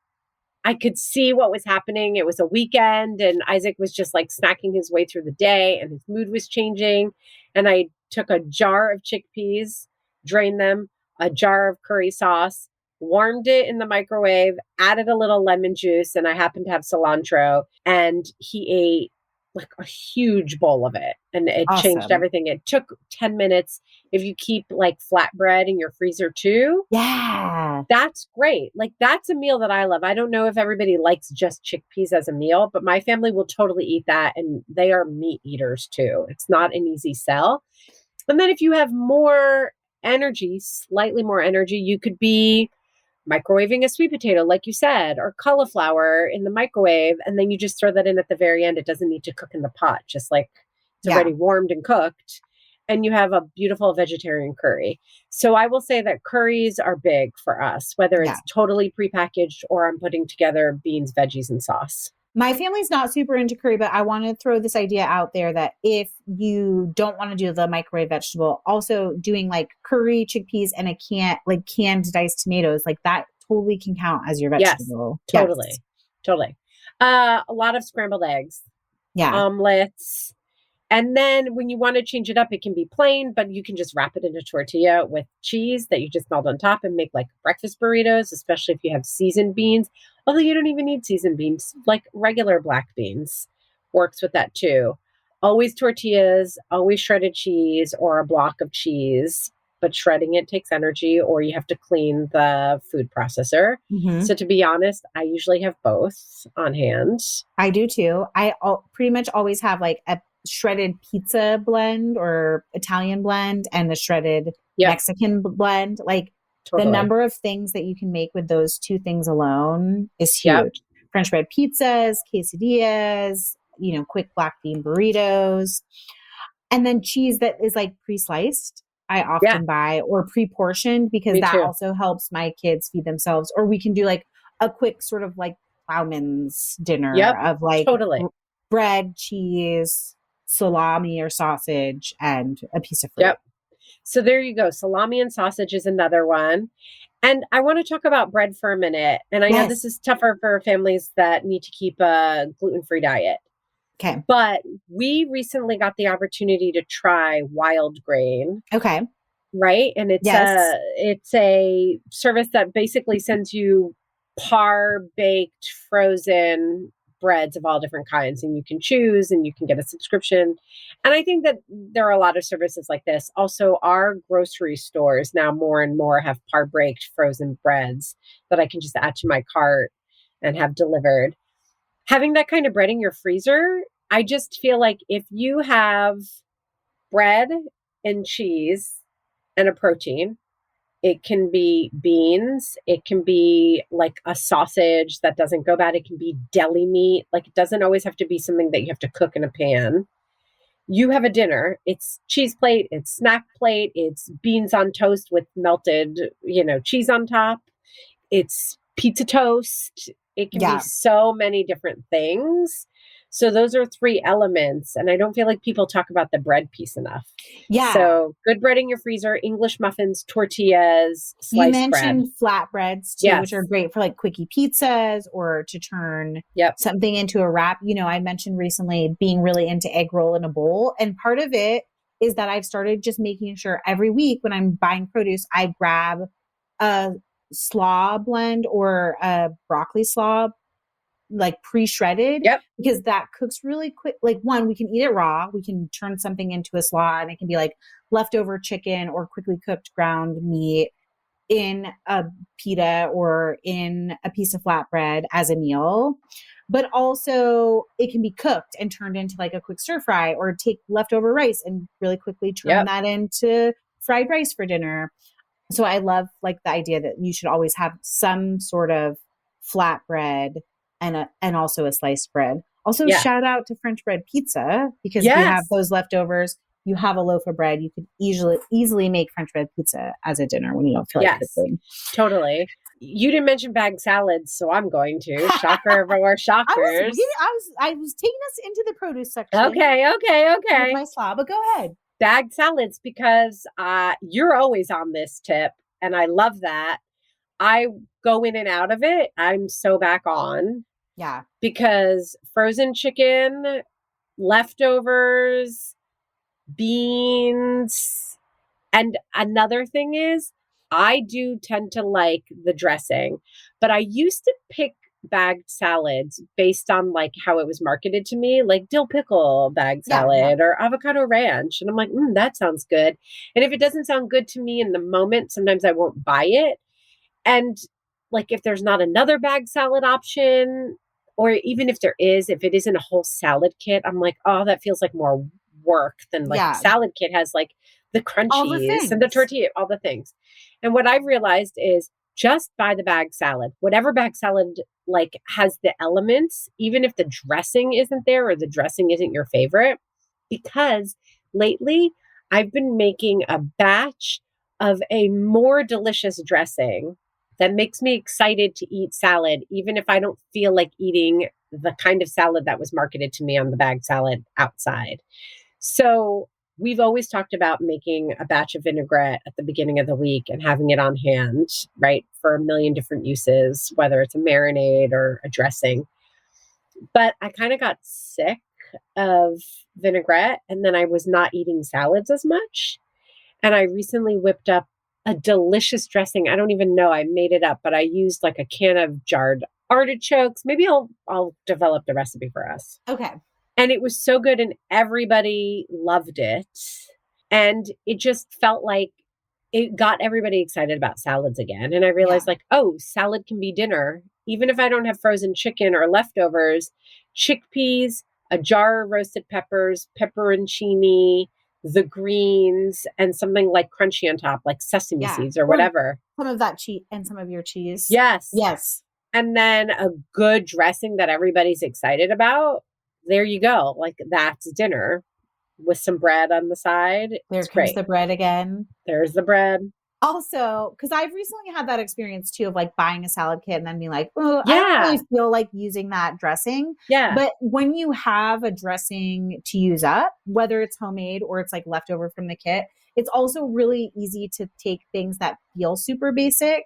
I could see what was happening. It was a weekend and Isaac was just like snacking his way through the day and his mood was changing. And I took a jar of chickpeas, drained them, a jar of curry sauce, warmed it in the microwave, added a little lemon juice, and I happened to have cilantro. And he ate like a huge bowl of it. And it changed everything. It took 10 minutes. If you keep like flatbread in your freezer too. Yeah. That's great. Like that's a meal that I love. I don't know if everybody likes just chickpeas as a meal, but my family will totally eat that. And they are meat eaters too. It's not an easy sell. And then if you have more energy, slightly more energy, you could be microwaving a sweet potato, like you said, or cauliflower in the microwave. And then you just throw that in at the very end. It doesn't need to cook in the pot, just like it's already warmed and cooked. And you have a beautiful vegetarian curry. So I will say that curries are big for us, whether it's totally prepackaged or I'm putting together beans, veggies, and sauce. My family's not super into curry, but I want to throw this idea out there that if you don't want to do the microwave vegetable, also doing like curry, chickpeas, and canned diced tomatoes, like that totally can count as your vegetable. Yes, totally. Totally. A lot of scrambled eggs. Yeah. Omelets. And then when you want to change it up, it can be plain, but you can just wrap it in a tortilla with cheese that you just melt on top and make like breakfast burritos, especially if you have seasoned beans. Although you don't even need seasoned beans, like regular black beans works with that too. Always tortillas, always shredded cheese or a block of cheese, but shredding it takes energy or you have to clean the food processor. Mm-hmm. So to be honest, I usually have both on hand. I do too. I pretty much always have like a shredded pizza blend or Italian blend and the shredded Mexican blend. Like the number of things that you can make with those two things alone is huge. French bread pizzas, quesadillas, quick black bean burritos, and then cheese that is like pre-sliced. I often buy or pre-portioned because that also helps my kids feed themselves. Or we can do like a quick sort of like plowman's dinner of like bread, cheese, salami or sausage and a piece of fruit. Yep. So there you go. Salami and sausage is another one. And I want to talk about bread for a minute. And I know this is tougher for families that need to keep a gluten-free diet. Okay. But we recently got the opportunity to try wild grain. Okay. Right? And it's a service that basically sends you par-baked frozen breads of all different kinds, and you can choose and you can get a subscription. And I think that there are a lot of services like this. Also, our grocery stores now more and more have par-baked frozen breads that I can just add to my cart and have delivered. Having that kind of bread in your freezer, I just feel like if you have bread and cheese and a protein, it can be beans. It can be like a sausage that doesn't go bad. It can be deli meat. Like, it doesn't always have to be something that you have to cook in a pan. You have a dinner. It's cheese plate. It's snack plate. It's beans on toast with melted, cheese on top. It's pizza toast. It can be so many different things. So those are 3 elements. And I don't feel like people talk about the bread piece enough. Yeah. So good bread in your freezer, English muffins, tortillas, sliced bread. You mentioned flatbreads too, which are great for like quickie pizzas or to turn something into a wrap. I mentioned recently being really into egg roll in a bowl. And part of it is that I've started just making sure every week when I'm buying produce, I grab a slaw blend or a broccoli slaw, like pre-shredded, because that cooks really quick. Like, one, we can eat it raw. We can turn something into a slaw, and it can be like leftover chicken or quickly cooked ground meat in a pita or in a piece of flatbread as a meal. But also it can be cooked and turned into like a quick stir fry, or take leftover rice and really quickly turn that into fried rice for dinner. So I love like the idea that you should always have some sort of flatbread and also a sliced bread. Also, shout out to French bread pizza, because if you have those leftovers, you have a loaf of bread, you could easily make French bread pizza as a dinner when you don't feel like cooking. Totally. You didn't mention bag salads, so I'm going to. Shocker of our shockers. I was taking us into the produce section. Okay. With my slaw, but go ahead. Bag salads, because you're always on this tip, and I love that. I go in and out of it. I'm so back on. Yeah. Because frozen chicken, leftovers, beans, and another thing is, I do tend to like the dressing, but I used to pick bagged salads based on like how it was marketed to me, like dill pickle bag salad or avocado ranch. And I'm like, that sounds good. And if it doesn't sound good to me in the moment, sometimes I won't buy it. And like, if there's not another bag salad option, or even if there is, if it isn't a whole salad kit, I'm like, oh, that feels like more work than like salad kit has like the crunchies and the tortilla, all the things. And what I've realized is just buy the bag salad, whatever bag salad like has the elements, even if the dressing isn't there or the dressing isn't your favorite, because lately I've been making a batch of a more delicious dressing that makes me excited to eat salad, even if I don't feel like eating the kind of salad that was marketed to me on the bag salad outside. So we've always talked about making a batch of vinaigrette at the beginning of the week and having it on hand, right, for a million different uses, whether it's a marinade or a dressing. But I kind of got sick of vinaigrette, and then I was not eating salads as much. And I recently whipped up a delicious dressing. I don't even know. I made it up, but I used like a can of jarred artichokes. Maybe I'll develop the recipe for us. Okay. And it was so good and everybody loved it. And it just felt like it got everybody excited about salads again. And I realized like, oh, salad can be dinner. Even if I don't have frozen chicken or leftovers, chickpeas, a jar of roasted peppers, pepperoncini, the greens, and something like crunchy on top, like sesame seeds or whatever. Some of that cheese and some of your cheese. Yes. Yes. And then a good dressing that everybody's excited about. There you go. Like, that's dinner with some bread on the side. There comes the bread again. There's the bread. Also, because I've recently had that experience too of like buying a salad kit and then being like, oh, I don't Yeah. really feel like using that dressing. Yeah. But when you have a dressing to use up, whether it's homemade or it's like leftover from the kit, it's also really easy to take things that feel super basic,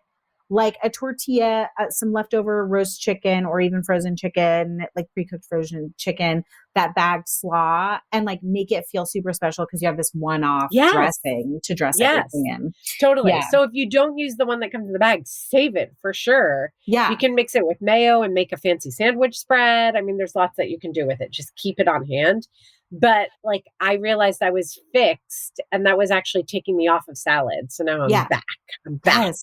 like a tortilla, some leftover roast chicken or even frozen chicken, like pre-cooked frozen chicken, that bagged slaw, and like make it feel super special because you have this one-off dressing to dress everything in. Totally. Yeah. So if you don't use the one that comes in the bag, save it for sure. Yeah. You can mix it with mayo and make a fancy sandwich spread. I mean, there's lots that you can do with it. Just keep it on hand. But like I realized I was fixed and that was actually taking me off of salad. So now I'm back. I'm back.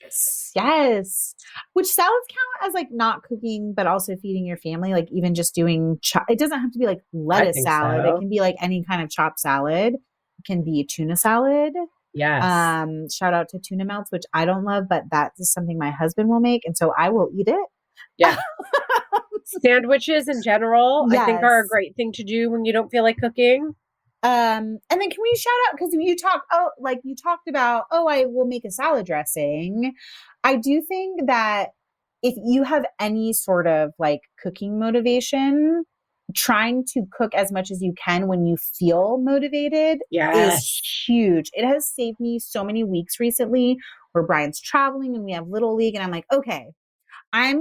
Yes. Which salads count as like not cooking, but also feeding your family. Like even just doing, it doesn't have to be like lettuce salad. It can be like any kind of chopped salad. It can be tuna salad. Yes. Shout out to tuna melts, which I don't love, but that is something my husband will make. And so I will eat it. Yeah. Sandwiches in general, I think are a great thing to do when you don't feel like cooking. And then can we shout out, because you talked about, I will make a salad dressing. I do think that if you have any sort of like cooking motivation, trying to cook as much as you can when you feel motivated is huge. It has saved me so many weeks recently where Brian's traveling and we have Little League and I'm like, okay, I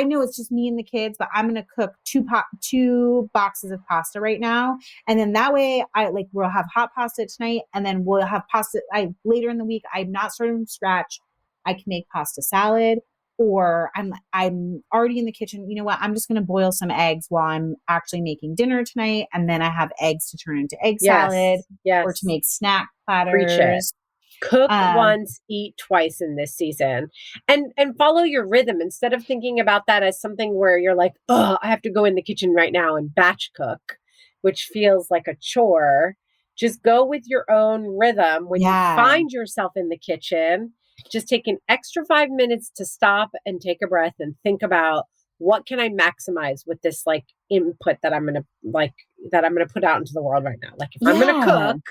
know it's just me and the kids, but I'm going to cook two boxes of pasta right now. And then that way we'll have hot pasta tonight and then we'll have pasta later in the week. I'm not starting from scratch. I can make pasta salad, or I'm already in the kitchen. You know what? I'm just going to boil some eggs while I'm actually making dinner tonight. And then I have eggs to turn into egg salad or to make snack platters. Cook once, eat twice in this season, and follow your rhythm instead of thinking about that as something where you're like, oh, I have to go in the kitchen right now and batch cook, which feels like a chore. Just go with your own rhythm. When you find yourself in the kitchen, just take an extra 5 minutes to stop and take a breath and think about what can I maximize with this like input that I'm going to put out into the world right now. Like if I'm going to cook,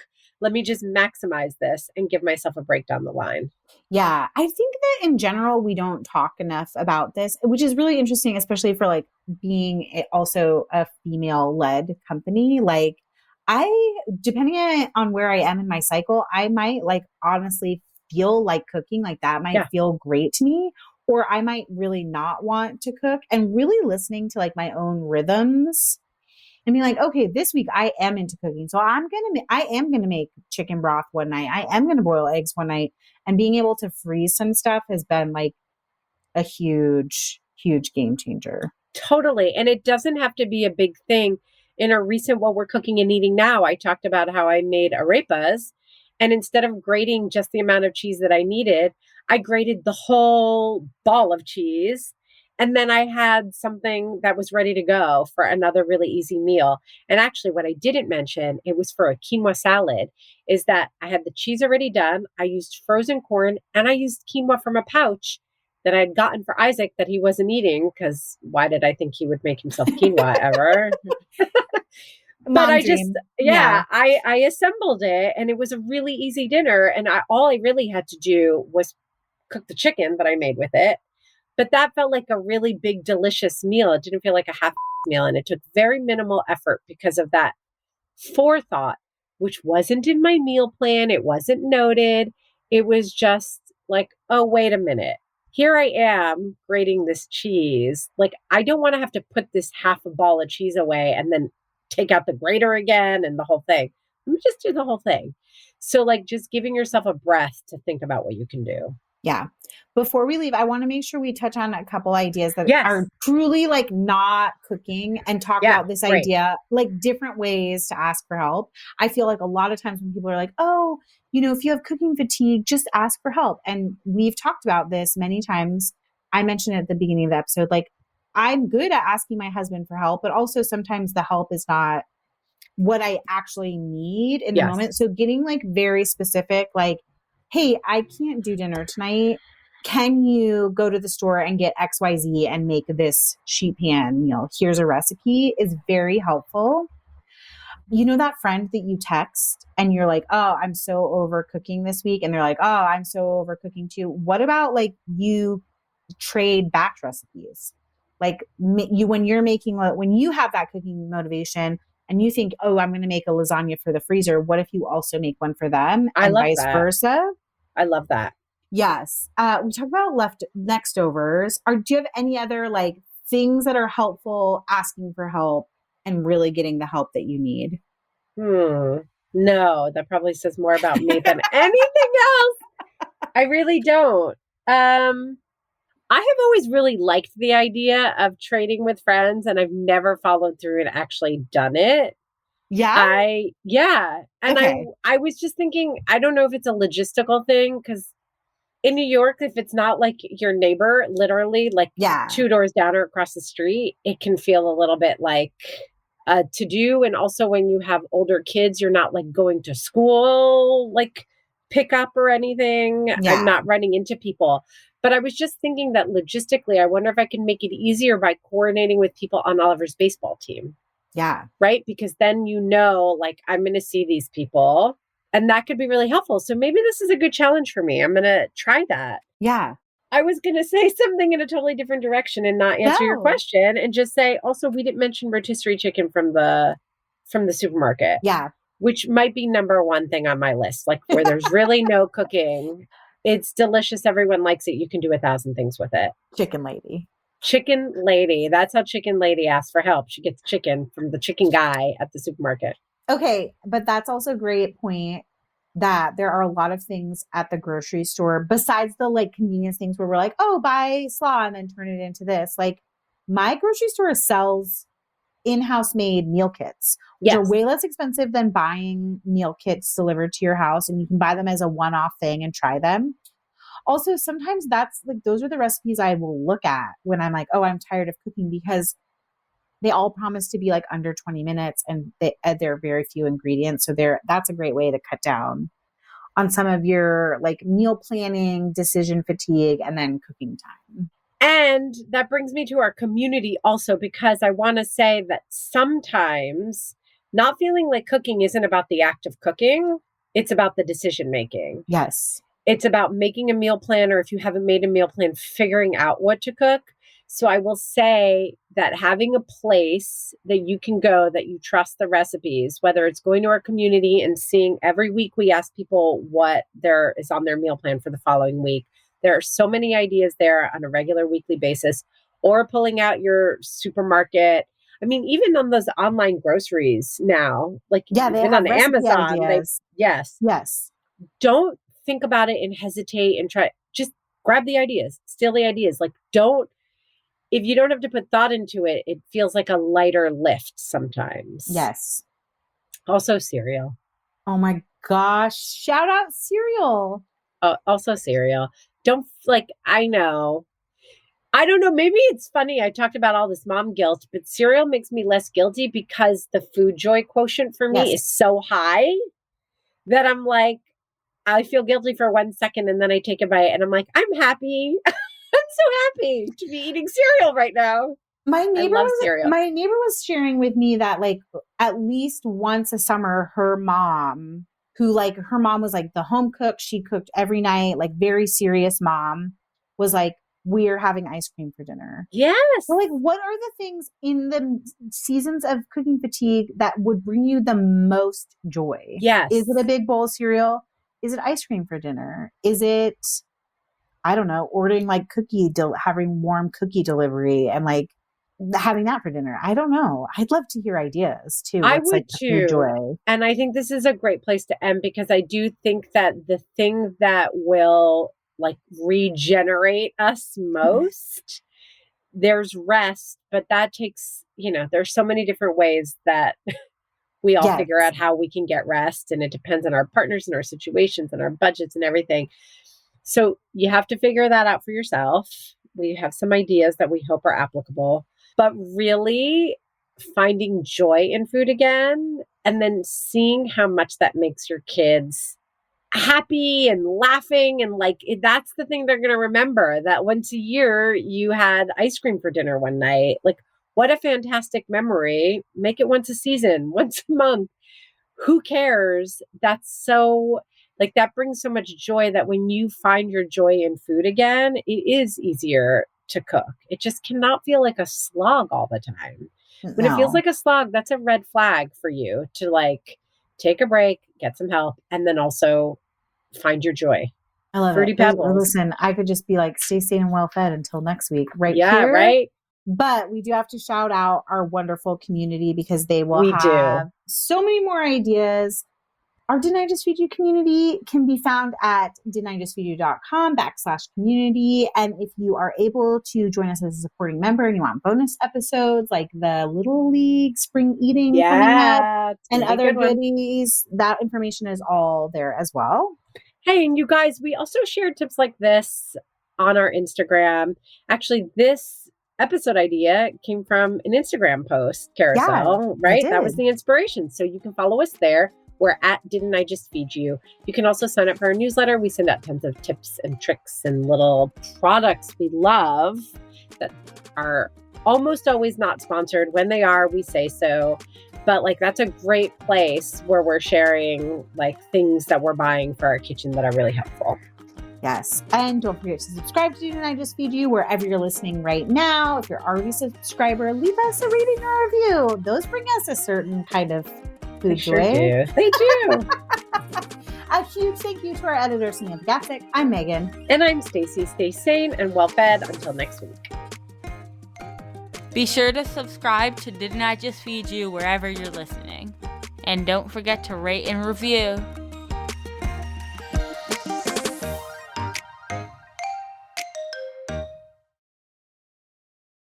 let me just maximize this and give myself a break down the line. Yeah. I think that in general, we don't talk enough about this, which is really interesting, especially for like being also a female led company. Like depending on where I am in my cycle, I might like honestly feel like cooking, like that might feel great to me, or I might really not want to cook, and really listening to like my own rhythms. And be like, okay, this week I am into cooking. So I am going to make chicken broth one night. I am going to boil eggs one night. And being able to freeze some stuff has been like a huge, huge game changer. Totally. And it doesn't have to be a big thing. In a recent What We're Cooking and Eating Now, I talked about how I made arepas. And instead of grating just the amount of cheese that I needed, I grated the whole ball of cheese. And then I had something that was ready to go for another really easy meal. And actually, what I didn't mention, it was for a quinoa salad, is that I had the cheese already done. I used frozen corn and I used quinoa from a pouch that I had gotten for Isaac that he wasn't eating, because why did I think he would make himself quinoa ever? But I just, I assembled it and it was a really easy dinner. And all I really had to do was cook the chicken that I made with it. But that felt like a really big, delicious meal. It didn't feel like a half meal. And it took very minimal effort because of that forethought, which wasn't in my meal plan. It wasn't noted. It was just like, oh, wait a minute. Here I am grating this cheese. Like, I don't want to have to put this half a ball of cheese away and then take out the grater again and the whole thing. Let me just do the whole thing. So like just giving yourself a breath to think about what you can do. Yeah. Before we leave, I want to make sure we touch on a couple ideas that are truly like not cooking, and talk about this idea, like different ways to ask for help. I feel like a lot of times when people are like, oh, if you have cooking fatigue, just ask for help. And we've talked about this many times. I mentioned it at the beginning of the episode, like I'm good at asking my husband for help, but also sometimes the help is not what I actually need in the moment. So getting like very specific, like, hey, I can't do dinner tonight. Can you go to the store and get XYZ and make this sheet pan meal? Here's a recipe, is very helpful. you know that friend that you text and you're like, oh, I'm so over cooking this week. And they're like, oh, I'm so over cooking too. What about like you trade batch recipes? Like when you have that cooking motivation and you think, oh, I'm going to make a lasagna for the freezer. What if you also make one for them I and love vice that. versa? I love that. Yes. We talk about leftovers. Do you have any other like things that are helpful, asking for help and really getting the help that you need? No, that probably says more about me than anything else. I really don't. I have always really liked the idea of trading with friends, and I've never followed through and actually done it. Yeah. And Okay. I was just thinking, I don't know if it's a logistical thing, because in New York, if it's not like your neighbor, literally like Yeah. 2 doors down or across the street, it can feel a little bit like to do. And also when you have older kids, you're not like going to school, like pick up or anything. Yeah. I'm not running into people. But I was just thinking that logistically, I wonder if I can make it easier by coordinating with people on Oliver's baseball team. Yeah. Right? Because then like I'm going to see these people. And that could be really helpful. So maybe this is a good challenge for me. I'm going to try that. Yeah. I was going to say something in a totally different direction and not answer your question and just say, also, we didn't mention rotisserie chicken from the supermarket. Yeah. Which might be number one thing on my list, like where there's really no cooking. It's delicious. Everyone likes it. You can do 1,000 things with it. Chicken lady. Chicken lady. That's how chicken lady asks for help. She gets chicken from the chicken guy at the supermarket. Okay. But that's also a great point that there are a lot of things at the grocery store besides the like convenience things where we're like, oh, buy slaw and then turn it into this. Like my grocery store sells in-house made meal kits, which are way less expensive than buying meal kits delivered to your house. And you can buy them as a one-off thing and try them. Also, sometimes that's like, those are the recipes I will look at when I'm like, oh, I'm tired of cooking, because they all promise to be like under 20 minutes and there are very few ingredients. So that's a great way to cut down on some of your like meal planning, decision fatigue, and then cooking time. And that brings me to our community also, because I want to say that sometimes not feeling like cooking isn't about the act of cooking. It's about the decision making. Yes. It's about making a meal plan, or if you haven't made a meal plan, figuring out what to cook. So I will say that having a place that you can go, that you trust the recipes, whether it's going to our community and seeing every week, we ask people what there is on their meal plan for the following week. There are so many ideas there on a regular weekly basis, or pulling out your supermarket. I mean, even on those online groceries now, like even on Amazon, yes. Don't think about it and hesitate and try. Just grab the ideas, steal the ideas. Like if you don't have to put thought into it, it feels like a lighter lift sometimes. Yes. Also cereal. Oh my gosh. Shout out cereal. Also cereal. I know. I don't know. Maybe it's funny. I talked about all this mom guilt, but cereal makes me less guilty because the food joy quotient for me is so high that I'm like, I feel guilty for 1 second and then I take a bite and I'm like, I'm happy. I'm so happy to be eating cereal right now. My neighbor was sharing with me that like at least once a summer, her mom was like the home cook. She cooked every night, like very serious mom was like, we're having ice cream for dinner. Yes. So like, what are the things in the seasons of cooking fatigue that would bring you the most joy? Yes. Is it a big bowl of cereal? Is it ice cream for dinner? Is it, I don't know, ordering like having warm cookie delivery and like having that for dinner? I don't know. I'd love to hear ideas too. I would too. Joy. And I think this is a great place to end, because I do think that the thing that will like regenerate us most, there's rest, but that takes, there's so many different ways that we all figure out how we can get rest. And it depends on our partners and our situations and our budgets and everything. So you have to figure that out for yourself. We have some ideas that we hope are applicable, but really finding joy in food again, and then seeing how much that makes your kids happy and laughing. And like, that's the thing they're going to remember, that once a year you had ice cream for dinner one night. Like, what a fantastic memory. Make it once a season, once a month. who cares? That's so, like, that brings so much joy that when you find your joy in food again, it is easier to cook. It just cannot feel like a slog all the time. When it feels like a slog, that's a red flag for you to like take a break, get some help, and then also find your joy. I love Fruity it. Pebbles. Listen, I could just be like, stay sane and well fed until next week, right? Yeah, here. right. But we do have to shout out our wonderful community because they will We have do. so many more ideas. Our Didn't I Just Feed You community can be found at didn'tijustfeedyou.com/community. And if you are able to join us as a supporting member and you want bonus episodes like the Little League spring eating coming up and other goodies, that information is all there as well. Hey, and you guys, we also shared tips like this on our Instagram. Actually, this episode idea came from an Instagram post carousel, right? That was the inspiration. So you can follow us there. We're at Didn't I Just Feed You? You can also sign up for our newsletter. We send out tons of tips and tricks and little products we love that are almost always not sponsored. When they are, we say so. But like, that's a great place where we're sharing like things that we're buying for our kitchen that are really helpful. Yes. And don't forget to subscribe to Didn't I Just Feed You wherever you're listening right now. If you're already a subscriber, leave us a rating or a review. Those bring us a certain kind of food joy. Sure do. They do. A huge thank you to our editor, Samantha Gassick. I'm Megan. And I'm Stacy. Stay sane and well fed until next week. Be sure to subscribe to Didn't I Just Feed You wherever you're listening. And don't forget to rate and review.